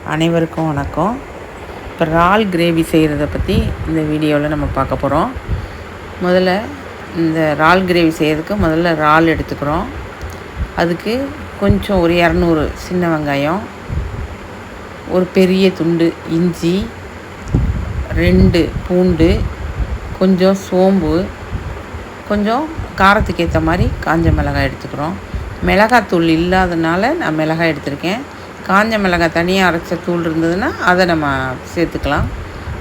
அனைவருக்கும் வணக்கம். இப்போ இறால் கிரேவி செய்கிறத பற்றி இந்த வீடியோவில் நம்ம பார்க்க போகிறோம். முதல்ல இந்த இறால் கிரேவி செய்கிறதுக்கு முதல்ல இறால் எடுத்துக்கிறோம். அதுக்கு கொஞ்சம் ஒரு 200 சின்ன வெங்காயம், ஒரு பெரிய துண்டு இஞ்சி, 2 பூண்டு, கொஞ்சம் சோம்பு, கொஞ்சம் காரத்துக்கு ஏற்ற மாதிரி காஞ்ச மிளகாய் எடுத்துக்கிறோம். மிளகாத்தூள் இல்லாதனால நான் மிளகாய் எடுத்திருக்கேன். காஞ்ச மிளகாய் தனியாக அரைச்ச தூள் இருந்ததுன்னா அதை நம்ம சேர்த்துக்கலாம்.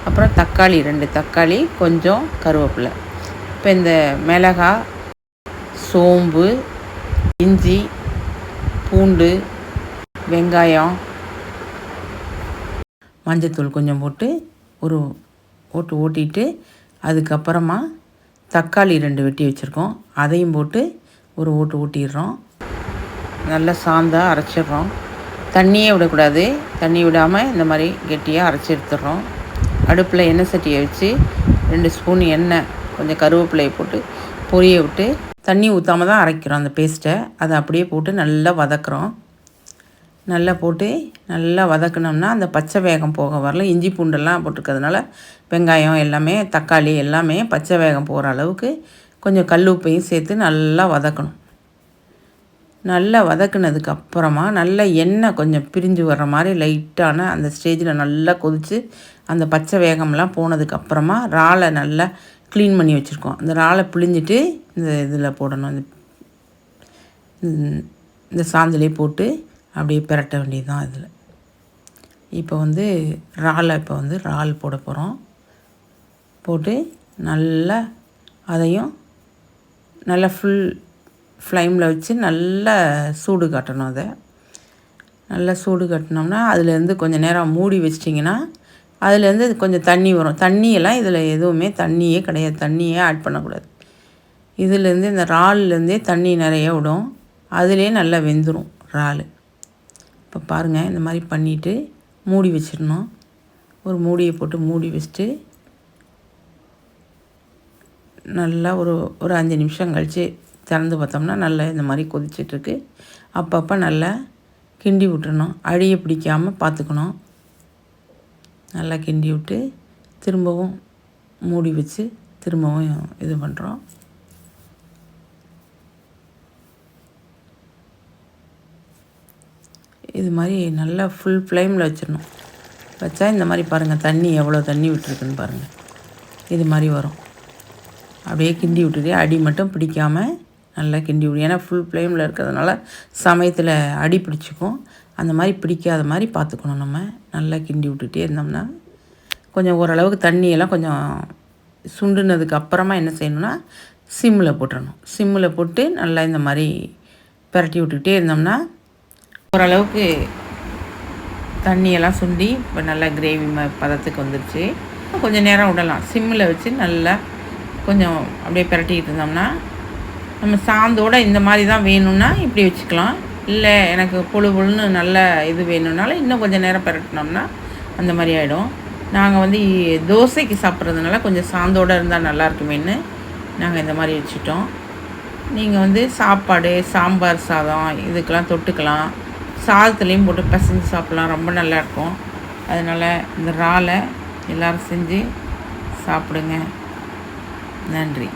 அப்புறம் தக்காளி 2 தக்காளி, கொஞ்சம் கருவேப்பிலை. இப்போ இந்த மிளகாய், சோம்பு, இஞ்சி, பூண்டு, வெங்காயம், மஞ்சத்தூள் கொஞ்சம் போட்டு ஒரு ஓட்டிட்டு அதுக்கப்புறமா தக்காளி 2 வெட்டி வச்சுருக்கோம், அதையும் போட்டு ஒரு ஓட்டிடுறோம். நல்லா சாந்தாக அரைச்சிடுறோம். தண்ணியே விடக்கூடாது. தண்ணி விடாமல் இந்த மாதிரி கெட்டியாக அரைச்சி எடுத்துடுறோம். அடுப்பில் எண்ணெய் சட்டியை வச்சு 2 ஸ்பூன் எண்ணெய், கொஞ்சம் கருவேப்பிலையை போட்டு பொரிய விட்டு தண்ணி ஊற்றாமல் தான் அரைக்கிறோம் அந்த பேஸ்ட்டை. அதை அப்படியே போட்டு நல்லா வதக்குறோம். நல்லா போட்டு நல்லா வதக்கினோம்னா அந்த பச்சை வேகம் போக வரல. இஞ்சி பூண்டெல்லாம் போட்டிருக்கிறதுனால வெங்காயம் எல்லாமே, தக்காளி எல்லாமே பச்சை வேகம் போகிற அளவுக்கு கொஞ்சம் கல் உப்பையும் சேர்த்து நல்லா வதக்கணும். நல்லா வதக்குனதுக்கு அப்புறமா நல்ல எண்ணெய் கொஞ்சம் பிரிஞ்சு வர்ற மாதிரி லைட்டான அந்த ஸ்டேஜில் நல்லா கொதித்து அந்த பச்சை வேகம்லாம் போனதுக்கப்புறமா இறாலை நல்லா க்ளீன் பண்ணி வச்சுருக்கோம். அந்த இறாலை பிழிஞ்சிட்டு இந்த இதில் போடணும். இந்த சாந்திலே போட்டு அப்படியே பிரட்ட வேண்டியது தான். இதில் இப்போ இறால் போட போகிறோம். போட்டு நல்லா அதையும் நல்லா ஃபுல் ஃப்ளைமில் வச்சு நல்லா சூடு காட்டணும். அதை நல்லா சூடு காட்டினோம்னா அதுலேருந்து கொஞ்சம் நேரம் மூடி வச்சிட்டிங்கன்னா அதுலேருந்து கொஞ்சம் தண்ணி வரும். தண்ணியெல்லாம் இதில் எதுவுமே தண்ணியே கிடையாது. தண்ணியே ஆட் பண்ணக்கூடாது. இதுலேருந்து இந்த இறால்லேருந்தே தண்ணி நிறைய விடும். அதுலேயே நல்லா வெந்துடும் இறால். இப்போ பாருங்கள், இந்த மாதிரி பண்ணிவிட்டு மூடி வச்சிடணும். ஒரு மூடியை போட்டு மூடி வச்சுட்டு நல்லா ஒரு 5 நிமிஷம் கழித்து திறந்து பார்த்தோம்னா நல்லா இந்த மாதிரி கொதிச்சிட்ருக்கு. அப்பப்போ நல்லா கிண்டி விட்டுறணும். அடியை பிடிக்காமல் பார்த்துக்கணும். நல்லா கிண்டி விட்டு திரும்பவும் மூடி வச்சு திரும்பவும் இது பண்ணுறோம். இது மாதிரி நல்லா ஃபுல் ஃப்ளேமில் வச்சிடணும். வச்சா இந்த மாதிரி பாருங்கள், தண்ணி எவ்வளோ தண்ணி விட்டுருக்குன்னு பாருங்கள். இது மாதிரி வரும். அப்படியே கிண்டி விட்டுட்டு அடி மட்டும் பிடிக்காமல் நல்லா கிண்டி விடு. ஏன்னா ஃபுல் ஃப்ளேமில் இருக்கிறதுனால சமயத்தில் அடி பிடிச்சிக்கும். அந்த மாதிரி பிடிக்காத மாதிரி பார்த்துக்கணும். நம்ம நல்லா கிண்டி விட்டுட்டே இருந்தோம்னா கொஞ்சம் ஓரளவுக்கு தண்ணியெல்லாம் கொஞ்சம் சுண்டுனதுக்கு அப்புறமா என்ன செய்யணும்னா சிம்மில் போட்டுறணும். சிம்மில் போட்டு நல்லா இந்த மாதிரி பிரட்டி விட்டுக்கிட்டே இருந்தோம்னா ஓரளவுக்கு தண்ணியெல்லாம் சுண்டி இப்போ நல்லா கிரேவி பதத்துக்கு வந்துடுச்சு. கொஞ்சம் நேரம் விடலாம். சிம்மில் வச்சு நல்லா கொஞ்சம் அப்படியே பிரட்டிக்கிட்டு இருந்தோம்னா நம்ம சாந்தோடு இந்த மாதிரி தான் வேணும்னா இப்படி வச்சுக்கலாம். இல்லை எனக்கு பொழுன்னு நல்ல இது வேணும்னாலும் இன்னும் கொஞ்சம் நேரம் பிரட்டினோம்னா அந்த மாதிரி ஆகிடும். நாங்கள் தோசைக்கு சாப்பிட்றதுனால கொஞ்சம் சாந்தோடு இருந்தால் நல்லாயிருக்குமேன்னு நாங்கள் இந்த மாதிரி வச்சுட்டோம். நீங்கள் சாப்பாடு, சாம்பார் சாதம் இதுக்கெல்லாம் தொட்டுக்கலாம். சாதத்துலேயும் போட்டு பிசைஞ்சு சாப்பிட்லாம். ரொம்ப நல்லாயிருக்கும். அதனால் இந்த இறாலை எல்லோரும் செஞ்சு சாப்பிடுங்க. நன்றி.